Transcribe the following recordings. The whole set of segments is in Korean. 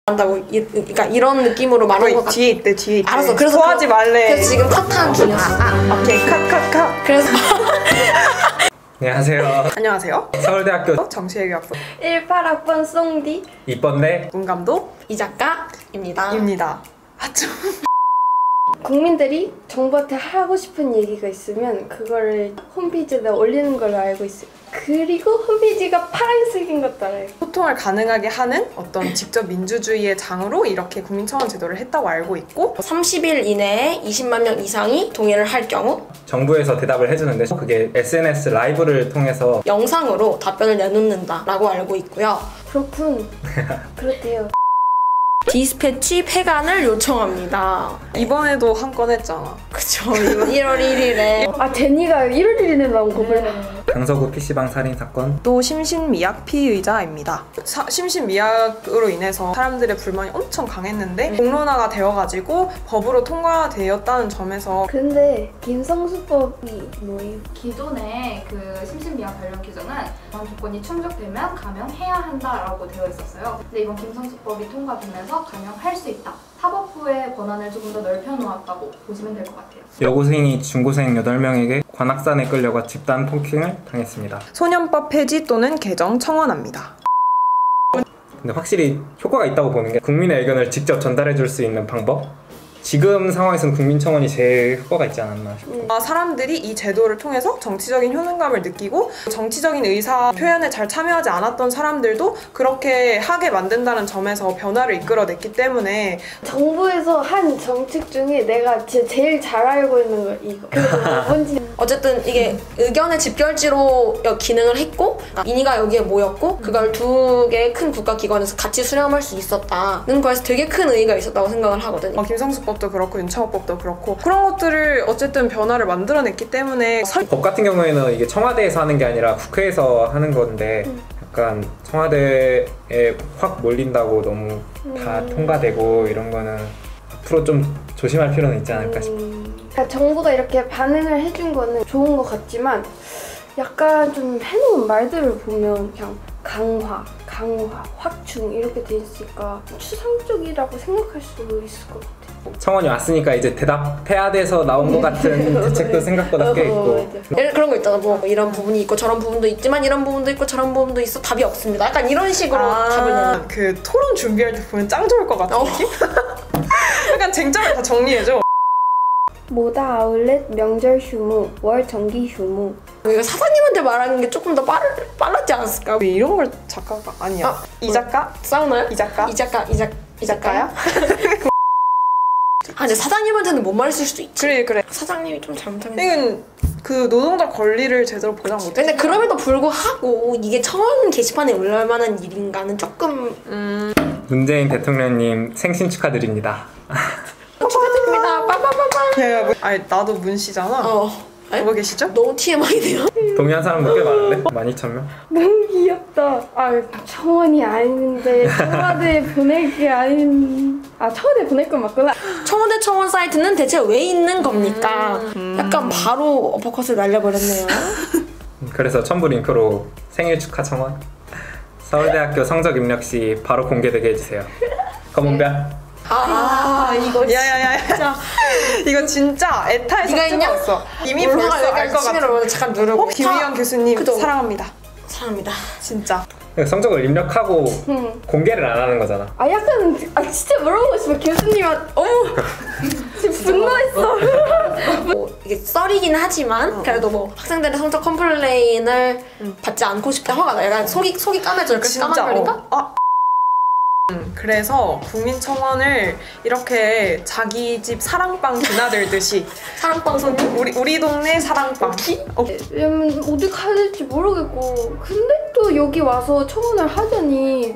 한다고 그러니까 이런 느낌으로 말한 것 같아. 뒤에 있대, 뒤에 있대. 알았어. 그래서 좋아하지 말래. 그래서 지금 컷한 중이었어. 오케이, 컷. 그래서 안녕하세요. 안녕하세요. 서울대학교 정치외교학부 18학번 송디 2번대 문감독 이 작가입니다. 입니다. 아, 좀. 국민들이 정부한테 하고 싶은 얘기가 있으면 그거를 홈페이지에 올리는 걸로 알고 있어요. 그리고 홈페이지가 파란색인 것도 알아요. 소통을 가능하게 하는 어떤 직접 민주주의의 장으로 이렇게 국민청원 제도를 했다고 알고 있고 30일 이내에 20만 명 이상이 동의를 할 경우 정부에서 대답을 해주는데 그게 SNS 라이브를 통해서 영상으로 답변을 내놓는다라고 알고 있고요. 그렇군. 그렇대요. 디스패치 폐간을 요청합니다. 이번에도 한 건 했잖아. 그쵸. 이번 1월 1일에 아 제니가 1월 1일에 나온 거구나. 강서구 PC방 살인 사건. 또 심신미약 피의자입니다. 심신미약으로 인해서 사람들의 불만이 엄청 강했는데 공론화가 되어가지고 법으로 통과되었다는 점에서 근데 김성수법이 뭐예요? 기존에 그 심신미약 관련 규정은 그런 조건이 충족되면 감형해야 한다라고 되어 있었어요. 근데 이번 김성수법이 통과되면서 감형할 수 있다. 사법부의 권한을 조금 더 넓혀놓았다고 보시면 될 것 같아요. 여고생이 중고생 8명에게 관악산에 끌려가 집단 폭행을 당했습니다. 소년법 폐지 또는 개정 청원합니다. 근데 확실히 효과가 있다고 보는 게 국민의 의견을 직접 전달해 줄 수 있는 방법? 지금 상황에서는 국민청원이 제일 효과가 있지 않았나 싶어요. 사람들이 이 제도를 통해서 정치적인 효능감을 느끼고 정치적인 의사 표현에 잘 참여하지 않았던 사람들도 그렇게 하게 만든다는 점에서 변화를 이끌어냈기 때문에 정부에서 한 정책 중에 내가 진짜 제일 잘 알고 있는 거 이거. 그래서 뭔지 어쨌든 이게 의견의 집결지로 기능을 했고 민의가 여기에 모였고 그걸 두 개의 큰 국가기관에서 같이 수렴할 수 있었다는 거에서 되게 큰 의의가 있었다고 생각을 하거든요. 김성수법도 그렇고 윤창호법도 그렇고 그런 것들을 어쨌든 변화를 만들어냈기 때문에 법 같은 경우에는 이게 청와대에서 하는 게 아니라 국회에서 하는 건데 약간 청와대에 확 몰린다고 너무 다 통과되고 이런 거는 앞으로 좀 조심할 필요는 있지 않을까 싶어요. 그러니까 정부가 이렇게 반응을 해준 거는 좋은 것 같지만 약간 좀 해놓은 말들을 보면 그냥 강화, 확충 이렇게 돼 있으니까 추상적이라고 생각할 수 있을 것 같아요. 청원이 왔으니까 이제 대답해야 돼서 나온 것 같은 대책도 생각보다 꽤 있고 그런 거 있잖아. 뭐 이런 부분이 있고 저런 부분도 있지만 이런 부분도 있고 저런 부분도 있어 답이 없습니다. 약간 이런 식으로 답을 내는. 그 토론 준비할 때 보면 짱 좋을 것 같은 느낌? 약간 쟁점을 다 정리해줘. 모다 아울렛 명절 휴무, 월 정기 휴무. 이거 사장님한테 말하는 게 조금 더 빨랐지 않았을까? 왜 이런 걸 작가가 아니야? 이 작가? 싸우나요? 이 작가? 이 작가야? 아, 근데 사장님한테는 못 말했을 수도 있지. 그래. 사장님이 좀 잘못하긴 이건 그 노동자 권리를 제대로 보장 못해. 근데 그럼에도 불구하고 이게 청원 게시판에 올라올 만한 일인가는 조금 문재인 대통령님 생신 축하드립니다. 축하드립니다. 빠바바바. 야, 아니 나도 문씨잖아. 보고 계시죠? 너무 TMI네요. 동의한 사람도 꽤 많은데? 12,000명? 너무 귀엽다. 아 청원이 아닌데 청와대에 보낼 게 아닌. 아 청와대에 보낼 건 맞구나. 청와대 청원 사이트는 대체 왜 있는 겁니까? 약간 바로 어퍼컷을 날려버렸네요. 그래서 첨부 링크로 생일 축하 청원 서울대학교 성적 입력 시 바로 공개되게 해주세요. 검은별. 이거 야야야. 진짜 이거 진짜 에타에서 이거 있냐? 찍었어. 이미 벌써 알 것 같아. 잠깐 누르고. 김희영 교수님 그죠? 사랑합니다. 사랑합니다. 진짜. 성적을 입력하고 공개를 안 하는 거잖아. 아 약간 진짜 물어보고 싶어 교수님한테. 어머 지금 분노했어. 뭐 이게 썰이긴 하지만 그래도 뭐 학생들의 성적 컴플레인을 받지 않고 싶다 화가 나. 약간 속이 까매져. 진짜. 까만 편인가? 그래서 국민청원을 이렇게 자기 집 사랑방 드나들듯이 사랑방 손님? 우리 동네 사랑방. 왜냐면 어디 가야 될지 모르겠고 근데 또 여기 와서 청원을 하자니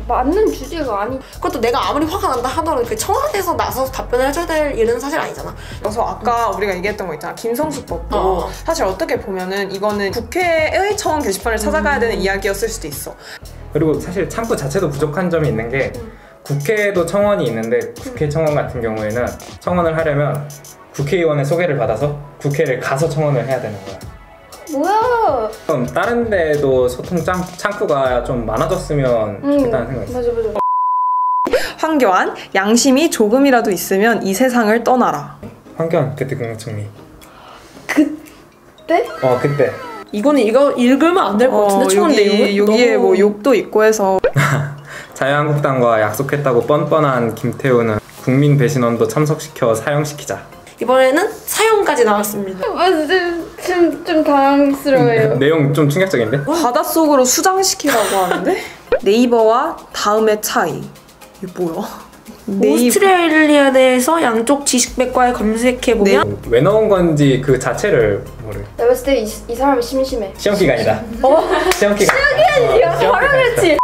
맞는 주제가 아니. 그것도 내가 아무리 화가 난다 하더라도 그 청와대에서 나서서 답변을 해줘야 될 일은 사실 아니잖아. 그래서 아까 우리가 얘기했던 거 있잖아. 김성수법도 사실 어떻게 보면은 이거는 국회의 청원 게시판을 찾아가야 되는 이야기였을 수도 있어. 그리고 사실 참고 자체도 부족한 점이 있는 게 국회에도 청원이 있는데 국회 청원 같은 경우에는 청원을 하려면 국회의원의 소개를 받아서 국회를 가서 청원을 해야 되는 거야. 뭐야? 그럼 다른 데도 소통 창구가 좀 많아졌으면 좋겠다는 생각이 있어. 맞아. 황교안, 양심이 조금이라도 있으면 이 세상을 떠나라. 황교안 그때 궁금증이. 그때? 그때. 이거는 이거 읽으면 안 될 것 같은데 청원 내용은 여기에 너무... 뭐 욕도 있고 해서 자유한국당과 약속했다고 뻔뻔한 김태우는 국민 배신원도 참석시켜 사형시키자. 이번에는 사형까지 나왔습니다. 좀 당황스러워요. 내용 좀 충격적인데? 바닷속으로 수장시키라고 하는데 네이버와 다음의 차이. 이게 뭐야? 오스트레일리아에서 양쪽 지식백과에 검색해보면 왜 넣은 건지 그 자체를 모르. 내가 봤을 때 이 사람이 심심해. 시험 기간이다. 시험 기간. 바로 그랬지.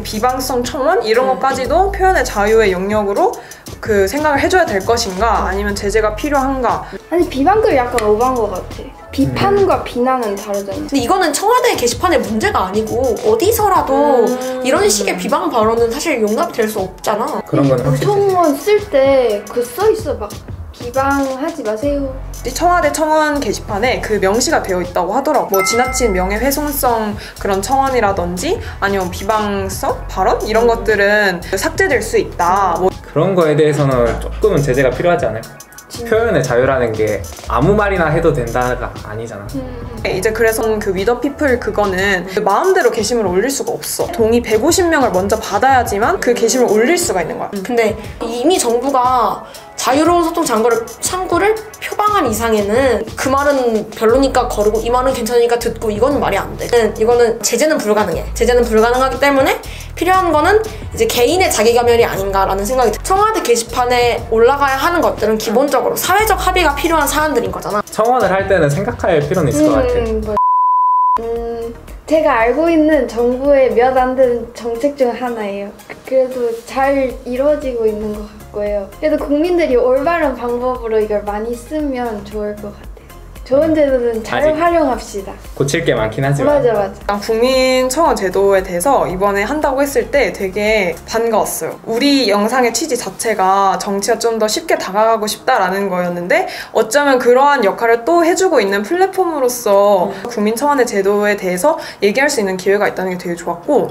비방성 청원 이런 것까지도 표현의 자유의 영역으로 그 생각을 해줘야 될 것인가 아니면 제재가 필요한가. 아니 비방글이 약간 오버한 것 같아. 비판과 비난은 다르잖아. 근데 이거는 청와대 게시판의 문제가 아니고 어디서라도 이런 식의 비방 발언은 사실 용납이 될 수 없잖아. 그런 건 확실히. 청원 쓸 때 그 써있어 막 비방하지 마세요. 청와대 청원 게시판에 그 명시가 되어 있다고 하더라고. 뭐 지나친 명예훼손성 그런 청원이라든지 아니면 비방성 발언 이런 것들은 삭제될 수 있다. 뭐 그런 거에 대해서는 조금은 제재가 필요하지 않을까? 표현의 자유라는 게 아무 말이나 해도 된다가 아니잖아. 이제 그래서 그 위더피플 그거는 마음대로 게시물을 올릴 수가 없어. 동의 150명을 먼저 받아야지만 그 게시물을 올릴 수가 있는 거야. 근데 이미 정부가 자유로운 소통 창구를 표방한 이상에는 그 말은 별로니까 거르고 이 말은 괜찮으니까 듣고 이거는 말이 안 돼. 이거는 제재는 불가능해. 제재는 불가능하기 때문에 필요한 거는 이제 개인의 자기검열이 아닌가라는 생각이 들어요. 청와대 게시판에 올라가야 하는 것들은 기본적으로 사회적 합의가 필요한 사안들인 거잖아. 청원을 할 때는 생각할 필요는 있을 것 같아. 제가 알고 있는 정부의 몇 안 되는 정책 중 하나예요. 그래도 잘 이루어지고 있는 것 같고요. 그래도 국민들이 올바른 방법으로 이걸 많이 쓰면 좋을 것 같아요. 좋은 제도는 잘 아직 활용합시다. 고칠 게 많긴 하지만. 맞아. 국민 청원 제도에 대해서 이번에 한다고 했을 때 되게 반가웠어요. 우리 영상의 취지 자체가 정치와 좀 더 쉽게 다가가고 싶다라는 거였는데 어쩌면 그러한 역할을 또 해주고 있는 플랫폼으로서 국민 청원의 제도에 대해서 얘기할 수 있는 기회가 있다는 게 되게 좋았고,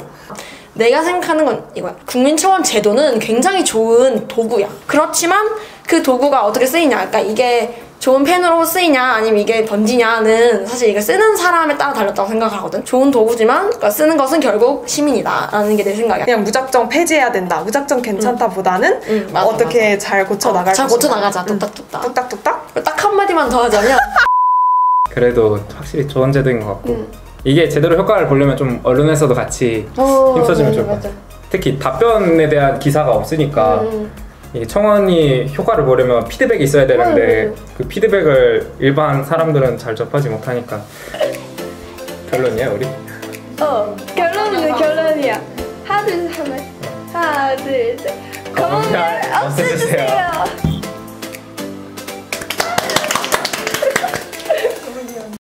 내가 생각하는 건 이거야. 국민청원 제도는 굉장히 좋은 도구야. 그렇지만 그 도구가 어떻게 쓰이냐, 그러니까 이게 좋은 펜으로 쓰이냐 아니면 이게 던지냐는 사실 이게 쓰는 사람에 따라 달렸다고 생각하거든. 좋은 도구지만 그러니까 쓰는 것은 결국 시민이다 라는 게 내 생각이야. 그냥 무작정 폐지해야 된다, 무작정 괜찮다 보다는 맞아, 어떻게 맞아. 잘 고쳐나갈 잘 것인가. 고쳐나가자. 뚝딱뚝딱. 뚝딱뚝딱? 딱 한마디만 더 하자면 그래도 확실히 좋은 제도인 것 같고 이게 제대로 효과를 보려면 좀 언론에서도 같이 힘써주면 좋을 것 같아. 특히 답변에 대한 기사가 없으니까 이 청원이 효과를 보려면 피드백이 있어야 되는데 그 피드백을 일반 사람들은 잘 접하지 못하니까. 결론이야 우리? 결론이야. 하나 둘 셋. 없애주세요.